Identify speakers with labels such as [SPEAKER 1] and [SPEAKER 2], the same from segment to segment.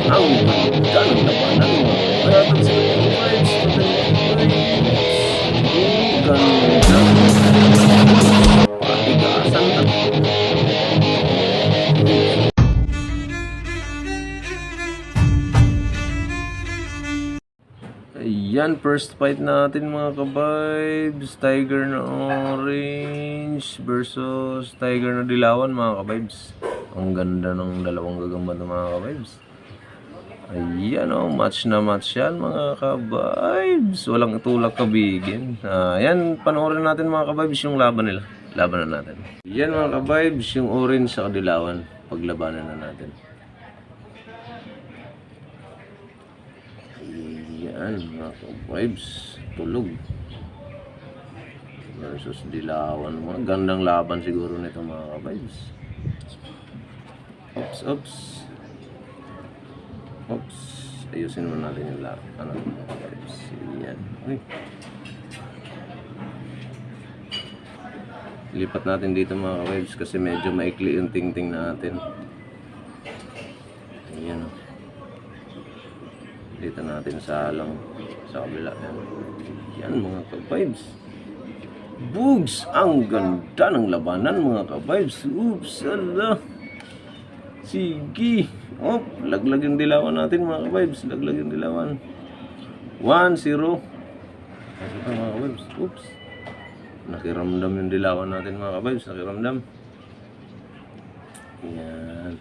[SPEAKER 1] ang ganda ng labanan mo. Kaya ito sila mga vibes, ang ganda. Patigasan na. Ayan, first fight natin mga ka-vibes. Tiger na orange versus tiger na dilawan mga ka-vibes. Ang ganda ng dalawang gagamba ng mga ka-vibes. Ayan o, match na match yan mga ka-vibes. Walang tulak kabigin. Ayan, panoorin natin mga ka-vibes yung laban nila. Labanan natin. Ayan mga ka-vibes, yung orange sa dilawan. Paglabanan na natin. Ayan mga ka-vibes, tulog versus dilawan. Mga gandang laban siguro nito mga ka-vibes. Oops. Ayusin mo natin yung laban. Ano mga ka-vibes. Ayan. Lipat natin dito mga ka-vibes kasi medyo maikli yung tingting natin. Ayan o. Dito natin sa lang sa kabila. Yan mga ka-vibes. Bugs! Ang ganda ng labanan mga ka-vibes. Oops! Ala! Sige! Oh, laglag yung dilawan natin mga ka-vibes. Laglag yung dilawan. 1-0. Kasi ito mga ka-vibes. Oops! Nakiramdam yung dilawan natin mga ka-vibes. Nakiramdam. Yan.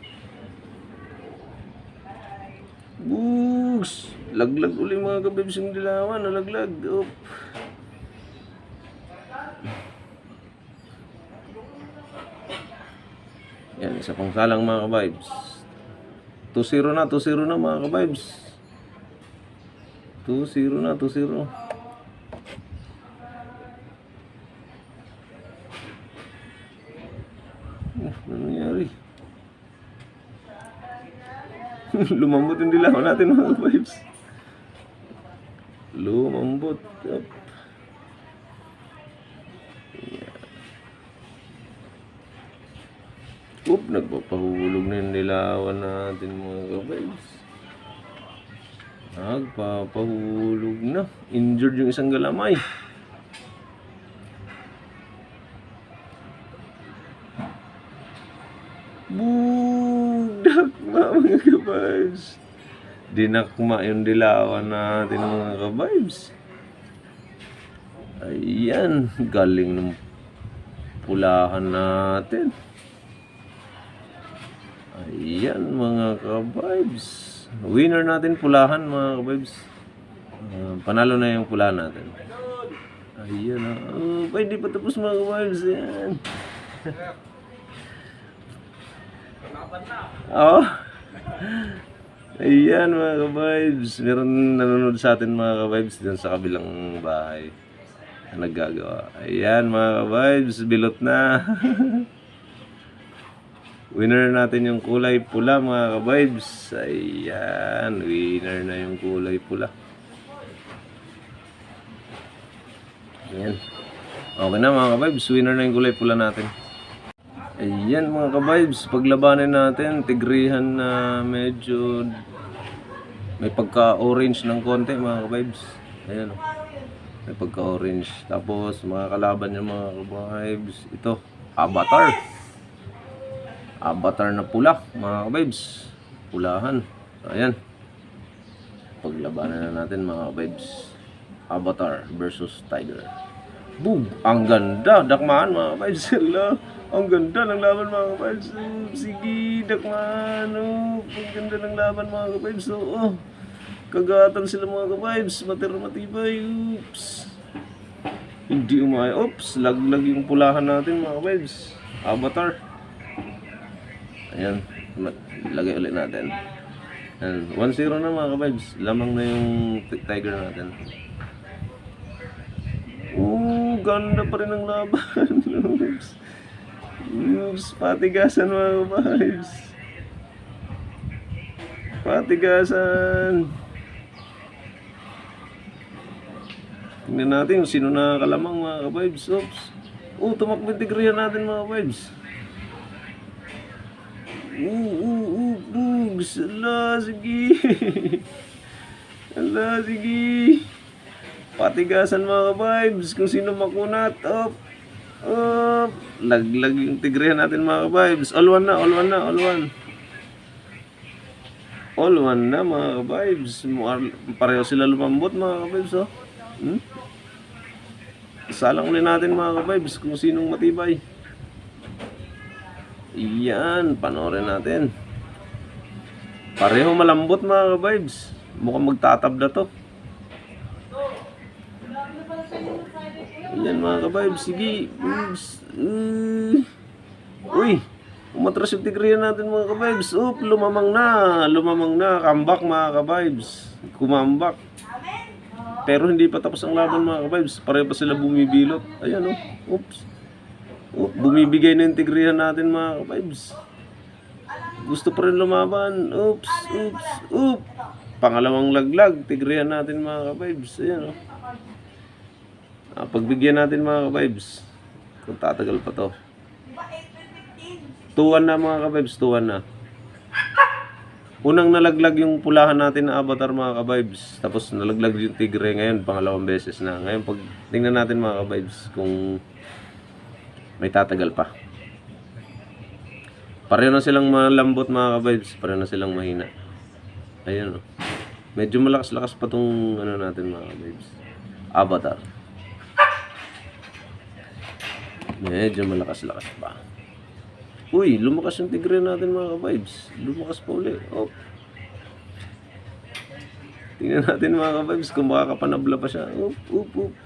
[SPEAKER 1] Bugs! Laglag uli mga ka-vibes yung dilawan. Nalaglag. Oop. Yan, isa pang salang mga ka-vibes. 2-0 na, 2-0 na mga ka-vibes. 2-0 na, 2-0. Ano nangyari? Lumambot yung dilaw natin mga vibes. Lumambot. Up. Yeah. Oop, nagpapahulog na yung dilawan natin mga vibes. Nagpapahulog na. Injured yung isang galamay. Dinakma mga ka-vibes. Dinakma yung dilawan natin mga ka-vibes. Ayan, galing ng pulahan natin. Ayan mga ka-vibes. Winner natin pulahan mga ka-vibes. Panalo na yung pulahan natin. Ayan. Hindi pa tapos mga ka-vibes. Ayan. Oh. Ayan mga ka-vibes. Meron nanonood sa atin mga ka-vibes dyan sa kabilang bahay na naggagawa. Ayan mga ka-vibes. Bilot na. Winner natin yung kulay pula mga ka-vibes. Ayan. Winner na yung kulay pula. Ayan. Okay na mga ka-vibes. Winner na yung kulay pula natin. Ayan mga ka-vibes, paglabanan natin, tigrihan na medyo may pagka-orange ng konti mga ka-vibes. Ayan o, may pagka-orange. Tapos mga kalaban yung mga ka-vibes, ito, avatar. Avatar na pula mga ka-vibes, pulahan. So ayan, paglabanan na natin mga ka-vibes. Avatar versus Tiger. Boom! Ang ganda, dakmaan mga ka-vibes. Ang ganda ng laban mga ka-vibes. Sige, dakman. Ang ganda ng laban mga ka-vibes. Kagatan sila mga ka-vibes. Matibay. Oops. Hindi umaya. Oops. Laglag yung pulahan natin mga ka-vibes. Avatar. Ayan. Lagay ulit natin. 1-0 na mga ka-vibes. Lamang na yung tiger natin. Ganda pa rin ang laban. Oops, patigasan mga ka-vibes. Patigasan. Tingnan natin kung sino nakakalamang mga ka-vibes. Oops. Tumakbo yung tigrihan natin mga ka-vibes. vibes. Ala, sige. Ala, sige. Patigasan mga ka-vibes. Kung sino makunat. Up. Up. Laglag yung tigrehan natin mga ka-vibes. All one na, all one na, all one. All one na mga ka-vibes. Pareho sila lumambot mga ka-vibes, oh. Salang ulit natin mga ka-vibes kung sinong matibay. Iyan, panoorin natin. Pareho malambot mga ka-vibes. Mukhang magtatabla to. Iyan mga ka-vibes, sige. Uy, umatras yung tigrihan natin mga ka-vibes. Oop, lumamang na. Comeback mga ka-vibes. Kumambak. Pero hindi pa tapos ang laban mga ka-vibes. Pareho pa sila bumibilot. Ayan o. Oops. Bumibigay na yung tigrihan natin mga ka-vibes. Gusto pa rin lumaban. Oops. Pangalawang laglag. Tigrihan natin mga ka-vibes. Ayan o. Pagbigyan natin mga ka-vibes. Kung tatagal pa to. 2-1 na mga ka-vibes. 2-1 na. Unang nalaglag yung pulahan natin na avatar mga ka-vibes. Tapos nalaglag yung tigre ngayon. Pangalawang beses na. Ngayon pag tingnan natin mga ka-vibes kung may tatagal pa. Pareho na silang malambot mga ka-vibes. Pareho na silang mahina. Ayun o. Medyo malakas-lakas pa tong ano natin mga ka-vibes. Avatar. Medyo malakas-lakas pa. Uy, lumakas yung tigre natin mga ka-vibes. Lumakas pa uli. Oh. Tingnan natin mga ka-vibes kung makakapanabla pa siya.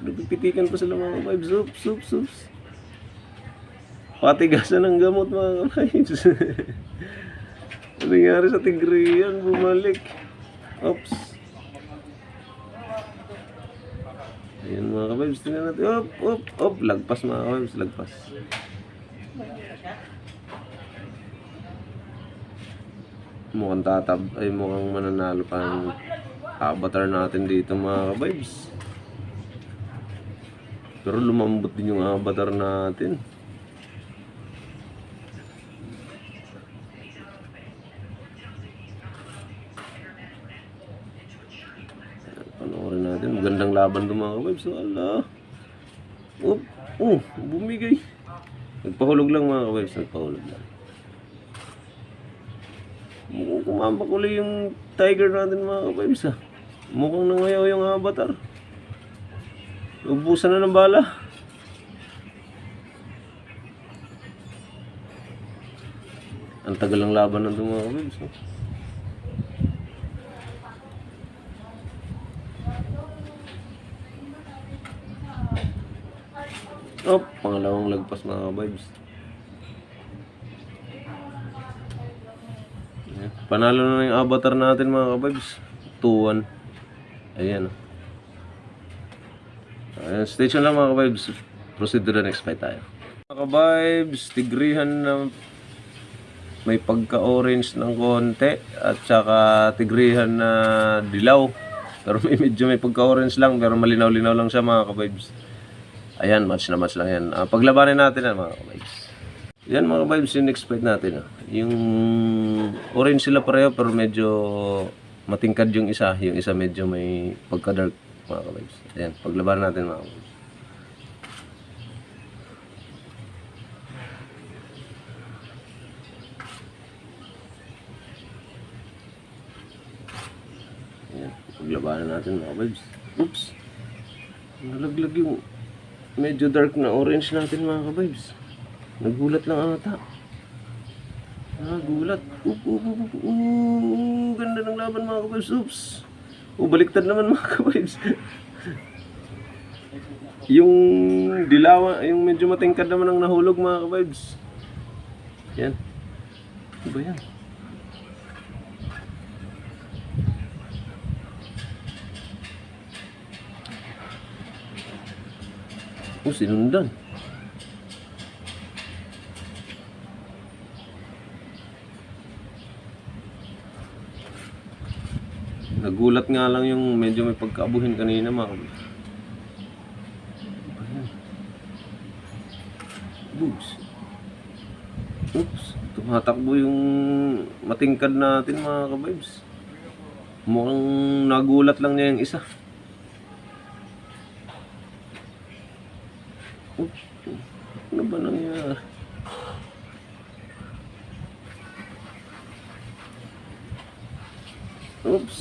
[SPEAKER 1] Nagpipitikan pa sila mga ka-vibes. Oops. Patigasan ng gamot mga ka-vibes. Ano nangyari sa tigre yan? Bumalik. Oops. Ayan mga ka-vibes. Tingnan natin. Op. Lagpas mga ka-vibes. Lagpas. Mukhang mananalo pa ang avatar natin dito mga ka-vibes. Pero lumambot din yung avatar natin. Panoorin natin. Magandang laban ng mga ka-vibes. Ala. Bumigay. Nagpahulog lang mga ka-vibes. Nagpahulog lang. Mukhang kumambak ulit yung tiger natin mga ka-vibes ha. Mukhang nangayaw yung avatar. Ubusan na ng bala. Ang tagal ng laban ng mga ka-vibes ha. Pangalawang lagpas mga ka-vibes. Panalo na yung avatar natin mga ka-vibes. 2-1. Ayan. Ayan. Stay tuned lang mga ka-vibes. Proceed to the next fight tayo. Mga ka-vibes, tigrihan na may pagka-orange ng konti. At saka tigrihan na dilaw. Pero medyo may pagka-orange lang. Pero malinaw-linaw lang siya mga ka-vibes. Ayan, match na match lang yan. Paglabanin natin yan mga ka-vibes. Yan mga ka-vibes yung next fight natin. Yung orange sila pareho pero medyo matingkad yung isa. Yung isa medyo may pagka-dark mga ka-vibes. Ayan, paglabanan natin mga ka-vibes. Ayan, paglabanan natin mga ka-vibes. Oops! Nalaglag yung medyo dark na orange natin mga ka-vibes. Nagulat lang ata. Gulat. Ganda ng laban mga ka-vibes. Oops. Baliktad naman mga ka-vibes. Yung dilawa, yung medyo matingkad naman ang nahulog mga ka-vibes. Yan. Ano ba yan? Sinundan. Nagulat nga lang yung medyo may pagkaabuhin kanina mga kabis. Oops. Tumatakbo yung matingkad natin mga ka-vibes. Mukhang nagulat lang niya yung isa. Oops. Ano ba nangyari? Oops.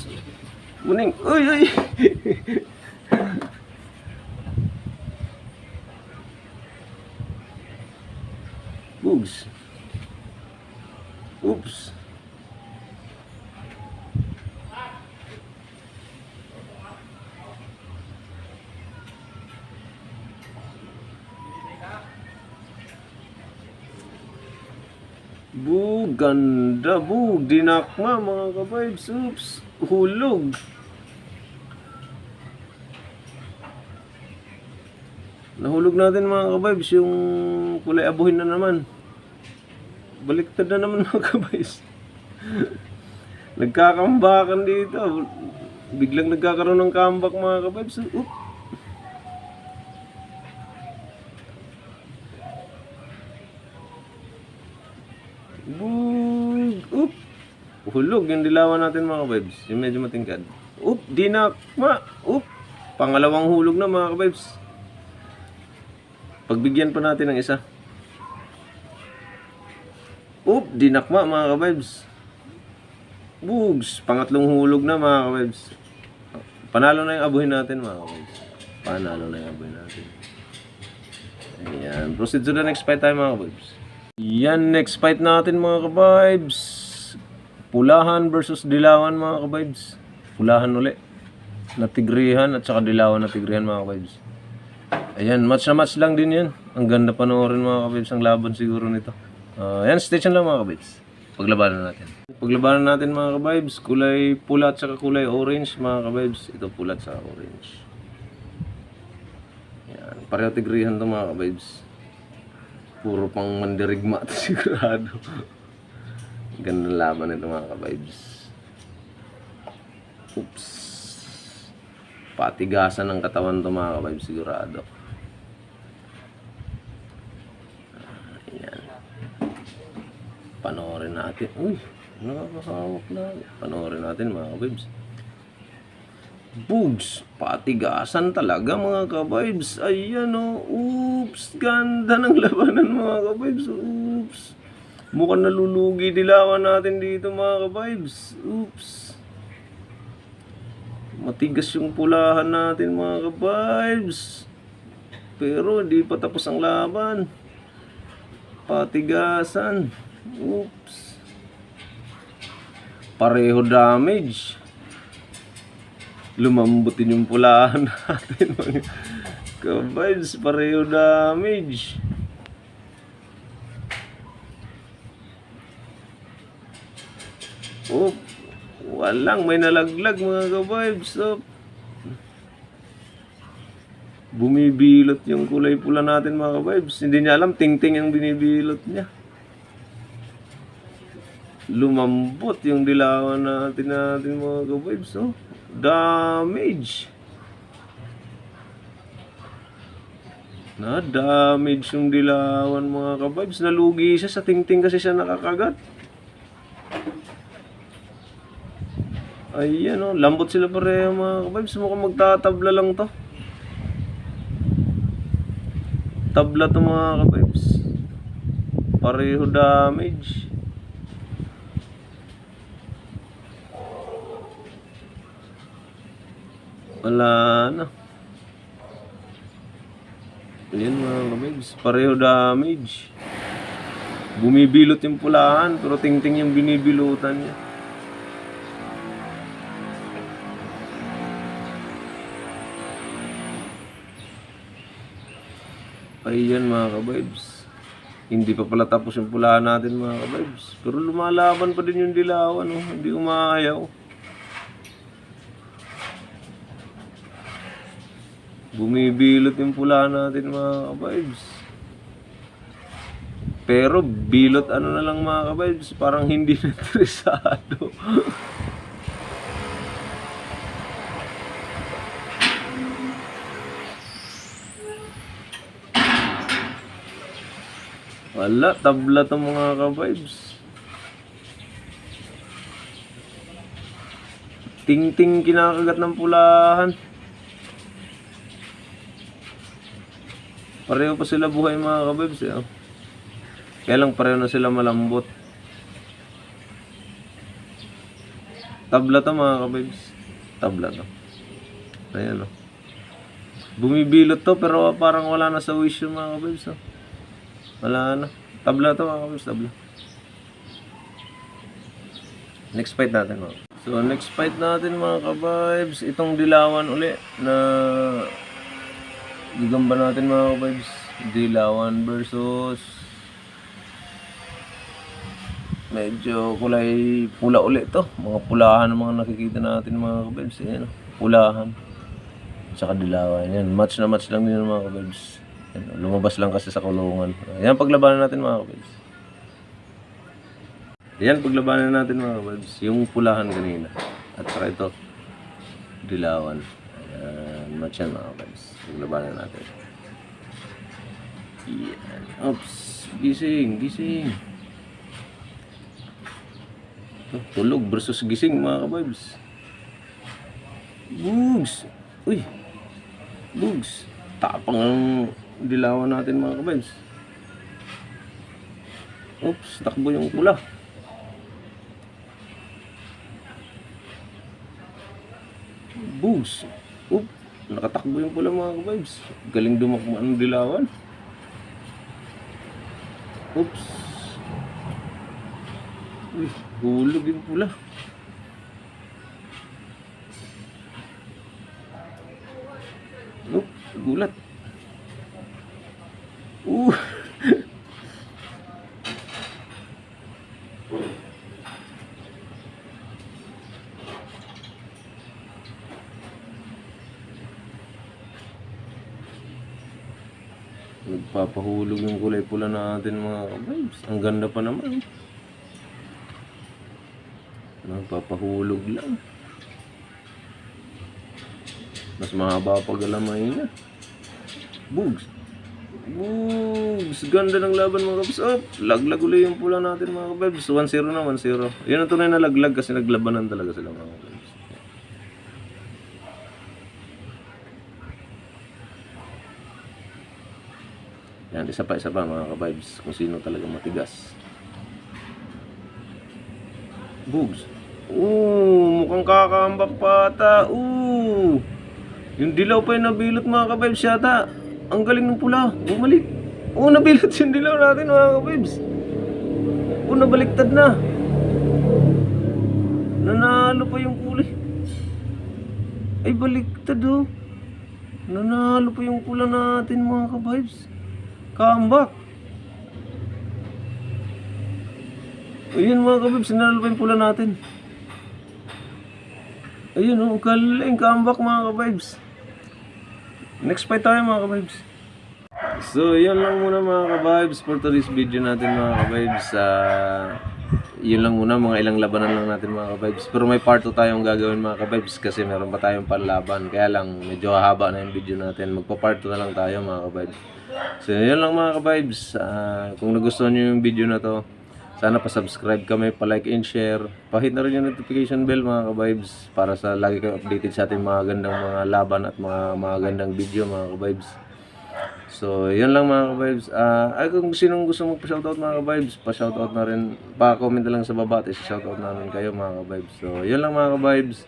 [SPEAKER 1] Muning. Uy, uy. Bugs. Oops. Ganda, dinakma mga ka-vibes. Oops, hulog. Nahulog natin mga ka-vibes yung kulay abuhin na naman. Baliktad na naman mga ka-vibes. Nagkakambakan dito. Biglang nagkakaroon ng comeback mga ka-vibes. Oops. Oop! Hulog yung dilawan natin mga ka-vibes. Yung medyo matingkad. Oop! Dinakma! Oop! Pangalawang hulog na mga ka-vibes. Pagbigyan pa natin ng isa. Oop! Dinakma mga ka-vibes. Bugs! Pangatlong hulog na mga ka-vibes. Panalo na yung abuhin natin mga ka-vibes. Panalo na yung abuhin natin. Ayan. Proceed to the next fight tayo mga ka-vibes. Yan, next fight natin mga ka-vibes. Pulahan versus dilawan mga ka-vibes. Pulahan uli na tigrihan at saka dilawan na tigrihan mga ka-vibes. Ayan, match na match lang din yan. Ang ganda panoorin mga ka-vibes ang laban siguro nito. Ayan, stay tuned lang mga ka-vibes. Paglabanan natin. Paglabanan natin mga ka-vibes, kulay pula at saka kulay orange mga ka-vibes. Ito pula at saka orange. Ayan, pareho tigrihan to mga ka-vibes. Puro pang mandirigma ito sigurado. Ganda laban nito mga ka-vibes. Oops. Patigasan ng katawan ito mga ka-vibes sigurado. Ayan. Panoorin natin. Uy, nakakahawak na. Panoorin natin mga ka-vibes. Bugs, patigasan talaga mga ka-vibes. Ayan o, oops, ganda ng labanan mga ka-vibes. Oops, mukhang nalulugi dilawan natin dito mga ka-vibes. Oops, matigas yung pulahan natin mga ka-vibes. Pero hindi pa tapos ang laban. Patigasan. Oops, pareho damage. Lumambutin yung pulahan natin mga ka-vibes, pareho damage. Oh, walang may nalaglag mga ka-vibes. Oh. Bumibilot yung kulay pula natin mga ka-vibes. Hindi niya alam, ting-ting ang binibilot niya. Lumambot yung dilawan natin mga ka-vibes. Oh. Damage. Na-damage yung dilawan mga ka-vibes. Nalugi siya sa ting-ting kasi siya nakakagat. Ayan o, lambot sila pareho mga ka-vibes. Mukhang magtatabla lang to. Tabla to mga ka-vibes. Pareho damage. Wala na. Ayan mga ka-vibes, pareho damage. Bumibilot yung pulahan, pero ting-ting yung binibilutan niya. Ayan mga ka-vibes. Hindi pa pala tapos yung pulahan natin mga ka-vibes. Pero lumalaban pa din yung dilawan, oh. Hindi umayaw. Bumibilot yung pula natin mga ka-vibes. Pero bilot ano na lang mga ka-vibes, parang hindi natrisado. Wala, tabla to mga ka-vibes. Ting-ting kinakagat ng pulahan. Pareho pa sila buhay mga kabibs eh. Kaya lang pareho na sila malambot. Tabla to mga kabibs. Tabla to. Ayan o. Bumibilot to pero parang wala na sa wish yung mga kabibs. Wala na. Tabla to mga kabibs. Tabla. Next fight natin mga. So next fight natin mga kabibs. Itong dilawan uli na gigamba natin mga kabibs. Dilawan versus medyo kulay pula uli to. Mga pulahan ang mga nakikita natin mga kabibs. Ayan, pulahan. Tsaka dilawan. Yan. Match na match lang yun mga kabibs. Yan. Lumabas lang kasi sa kulungan. Yan paglabanan natin mga kabibs. Yan paglabanan natin mga kabibs. Yung pulahan kanina. At saka ito. Dilawan. Ayan. Match yan mga kabibs. Paglabanan natin. Yan. Oops. Gising. Gising. Tulog versus gising mga kabibs. Bugs. Uy. Bugs. Tapang ang dilawan natin mga kabibs. Oops. Takbo yung pula. Bugs. Oops. Nakatakbo yung pula mga kabibs. Galing dumakbo ang dilawan. Oops. Uy, hulog yung pula. Nope, gulat. Nagpapahulog yung kulay pula natin mga kabibs. Ang ganda pa naman. Nagpapahulog lang. Mas mahaba pa galamay niya. Bugs. Bugs. Ganda ng laban mga kabibs. Oh, laglag ulit yung pula natin mga kabibs. 1-0 na, 1-0. Yun ang tunay na laglag kasi naglabanan talaga sila mga kabibs. Yan, isa pa mga kabibs. Kung sino talaga matigas. Bugs. Mukhang kakambak pa ata. Yung dilaw pa yung nabilot mga kabibs yata. Ang galing ng pula. Bumalik. Nabilot yung dilaw natin mga kabibs. Nabaliktad na. Nanalo pa yung kulay. Ay, baliktad oh. Nanalo pa yung pula natin mga kabibs. Comeback. Ayun mga kabibs, nanalo pa yung pula natin. Ayun oh, galing comeback mga kabibs. Next fight tayo mga kabibs. So yun lang muna mga kabibs for today's video natin mga kabibs. Yun lang muna, mga ilang labanan lang natin mga kabibs. Pero may part 2 tayong gagawin mga kabibs kasi meron pa tayong panlaban. Kaya lang medyo haba na yung video natin. Magpa part 2 na lang tayo mga kabibs. So yun lang mga kabibs. Kung nagustuhan nyo yung video na to, sana pa-subscribe kami, pa-like and share. Pa-hit na rin yung notification bell mga kabibs para sa lagi kayo updated sa ating mga gandang mga laban at mga gandang video mga kabibs. So, yun lang mga kabibs. Kung sinong gusto magpa-shoutout mga kabibs, pa-shoutout na rin. Pa-comment na lang sa baba at isa-shoutout namin kayo mga kabibs. So, yun lang mga kabibs.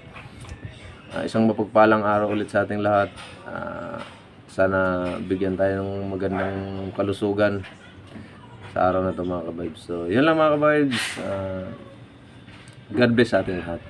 [SPEAKER 1] Isang mapagpalang araw ulit sa ating lahat. Sana bigyan tayo ng magandang kalusugan sa araw na ito mga kabibs. So, yun lang mga kabibs. God bless sa ating lahat.